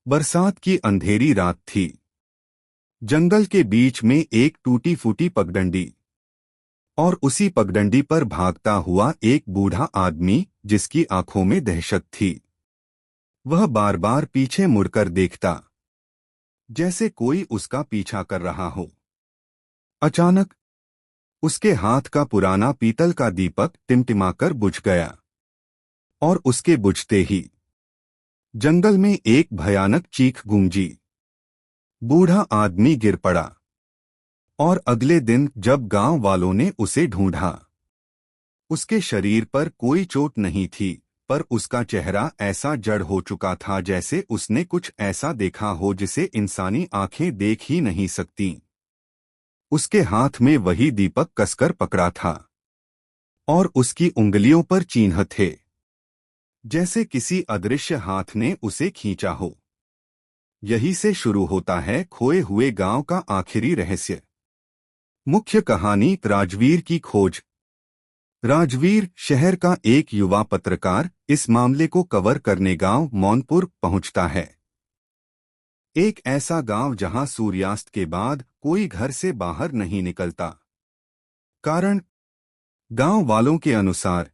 बरसात की अंधेरी रात थी। जंगल के बीच में एक टूटी फूटी पगडंडी और उसी पगडंडी पर भागता हुआ एक बूढ़ा आदमी जिसकी आंखों में दहशत थी। वह बार बार पीछे मुड़कर देखता, जैसे कोई उसका पीछा कर रहा हो। अचानक उसके हाथ का पुराना पीतल का दीपक टिमटिमाकर बुझ गया और उसके बुझते ही जंगल में एक भयानक चीख गूंजी। बूढ़ा आदमी गिर पड़ा और अगले दिन जब गांव वालों ने उसे ढूंढा, उसके शरीर पर कोई चोट नहीं थी, पर उसका चेहरा ऐसा जड़ हो चुका था जैसे उसने कुछ ऐसा देखा हो जिसे इंसानी आंखें देख ही नहीं सकती। उसके हाथ में वही दीपक कसकर पकड़ा था और उसकी उंगलियों पर चिन्ह थे, जैसे किसी अदृश्य हाथ ने उसे खींचा हो। यही से शुरू होता है खोए हुए गांव का आखिरी रहस्य। मुख्य कहानी राजवीर की खोज। राजवीर शहर का एक युवा पत्रकार इस मामले को कवर करने गांव मौनपुर पहुंचता है। एक ऐसा गांव जहां सूर्यास्त के बाद कोई घर से बाहर नहीं निकलता। कारण, गांव वालों के अनुसार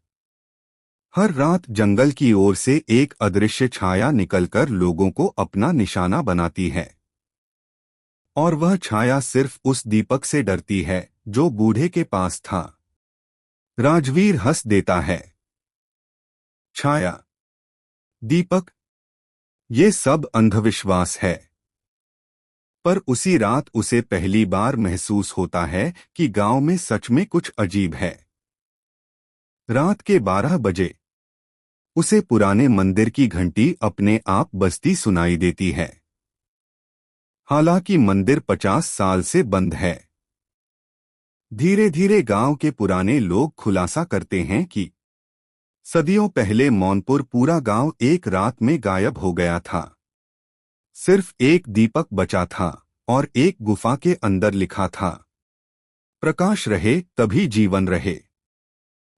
हर रात जंगल की ओर से एक अदृश्य छाया निकलकर लोगों को अपना निशाना बनाती है, और वह छाया सिर्फ उस दीपक से डरती है जो बूढ़े के पास था। राजवीर हंस देता है। छाया, दीपक, ये सब अंधविश्वास है। पर उसी रात उसे पहली बार महसूस होता है कि गांव में सच में कुछ अजीब है। रात के 12 बजे उसे पुराने मंदिर की घंटी अपने आप बजती सुनाई देती है। हालांकि मंदिर 50 साल से बंद है। धीरे धीरे गांव के पुराने लोग खुलासा करते हैं कि सदियों पहले मौनपुर पूरा गांव एक रात में गायब हो गया था। सिर्फ एक दीपक बचा था और एक गुफा के अंदर लिखा था, प्रकाश रहे तभी जीवन रहे।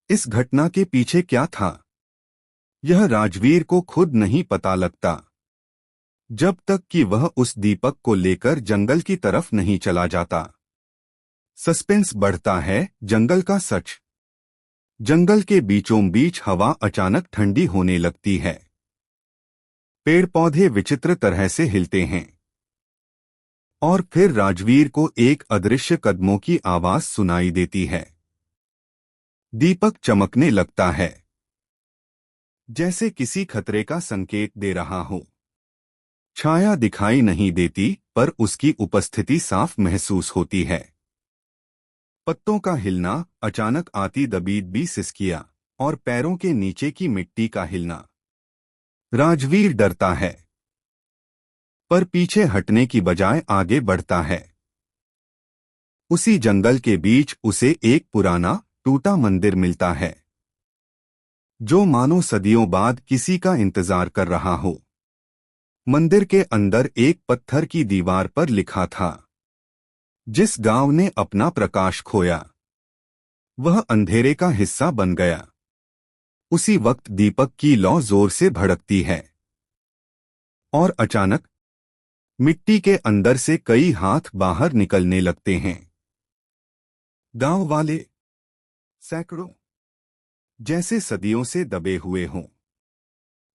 इस घटना के पीछे क्या था, यह राजवीर को खुद नहीं पता लगता, जब तक कि वह उस दीपक को लेकर जंगल की तरफ नहीं चला जाता। सस्पेंस बढ़ता है। जंगल का सच। जंगल के बीचों बीच हवा अचानक ठंडी होने लगती है। पेड़ पौधे विचित्र तरह से हिलते हैं और फिर राजवीर को एक अदृश्य कदमों की आवाज सुनाई देती है। दीपक चमकने लगता है, जैसे किसी खतरे का संकेत दे रहा हो। छाया दिखाई नहीं देती, पर उसकी उपस्थिति साफ महसूस होती है। पत्तों का हिलना, अचानक आती दबीदबी सिसकियां और पैरों के नीचे की मिट्टी का हिलना। राजवीर डरता है, पर पीछे हटने की बजाय आगे बढ़ता है। उसी जंगल के बीच उसे एक पुराना टूटा मंदिर मिलता है, जो मानो सदियों बाद किसी का इंतजार कर रहा हो। मंदिर के अंदर एक पत्थर की दीवार पर लिखा था, जिस गांव ने अपना प्रकाश खोया वह अंधेरे का हिस्सा बन गया। उसी वक्त दीपक की लौ जोर से भड़कती है और अचानक मिट्टी के अंदर से कई हाथ बाहर निकलने लगते हैं। गांव वाले, सैकड़ों, जैसे सदियों से दबे हुए हों।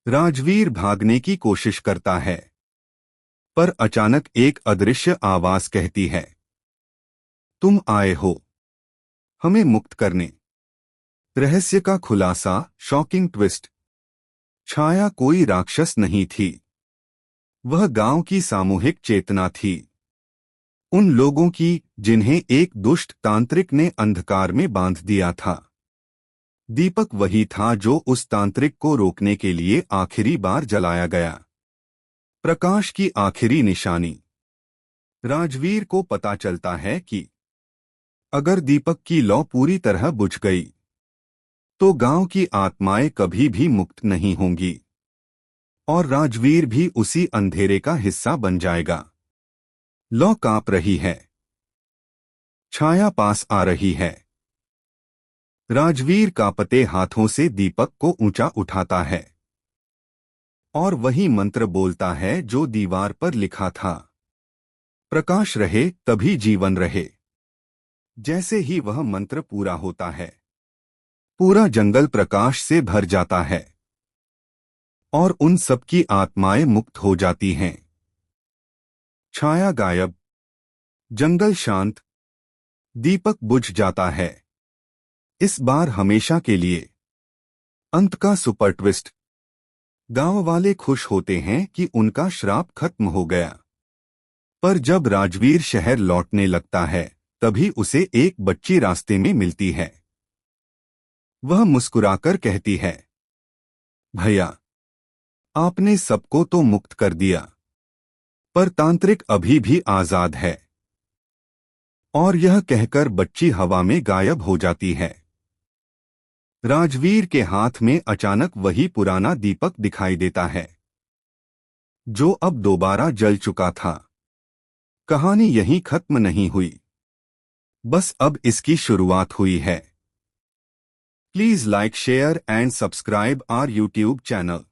राजवीर भागने की कोशिश करता है, पर अचानक एक अदृश्य आवाज कहती है, तुम आए हो हमें मुक्त करने। रहस्य का खुलासा, शॉकिंग ट्विस्ट। छाया कोई राक्षस नहीं थी, वह गांव की सामूहिक चेतना थी। उन लोगों की जिन्हें एक दुष्ट तांत्रिक ने अंधकार में बांध दिया था। दीपक वही था जो उस तांत्रिक को रोकने के लिए आखिरी बार जलाया गया। प्रकाश की आखिरी निशानी। राजवीर को पता चलता है कि अगर दीपक की लौ पूरी तरह बुझ गई तो गांव की आत्माएं कभी भी मुक्त नहीं होंगी और राजवीर भी उसी अंधेरे का हिस्सा बन जाएगा। लौ कांप रही है, छाया पास आ रही है। राजवीर कांपते हाथों से दीपक को ऊंचा उठाता है। और वही मंत्र बोलता है जो दीवार पर लिखा था, प्रकाश रहे तभी जीवन रहे। जैसे ही वह मंत्र पूरा होता है, पूरा जंगल प्रकाश से भर जाता है और उन सबकी आत्माएं मुक्त हो जाती हैं। छाया गायब, जंगल शांत, दीपक बुझ जाता है। इस बार हमेशा के लिए। अंत का सुपर ट्विस्ट। गांव वाले खुश होते हैं कि उनका श्राप खत्म हो गया। पर जब राजवीर शहर लौटने लगता है, तभी उसे एक बच्ची रास्ते में मिलती है। वह मुस्कुराकर कहती है, भैया, आपने सबको तो मुक्त कर दिया, पर तांत्रिक अभी भी आजाद है। और यह कहकर बच्ची हवा में गायब हो जाती है। राजवीर के हाथ में अचानक वही पुराना दीपक दिखाई देता है, जो अब दोबारा जल चुका था। कहानी यहीं खत्म नहीं हुई, बस अब इसकी शुरुआत हुई है। Please like, share and subscribe our YouTube channel.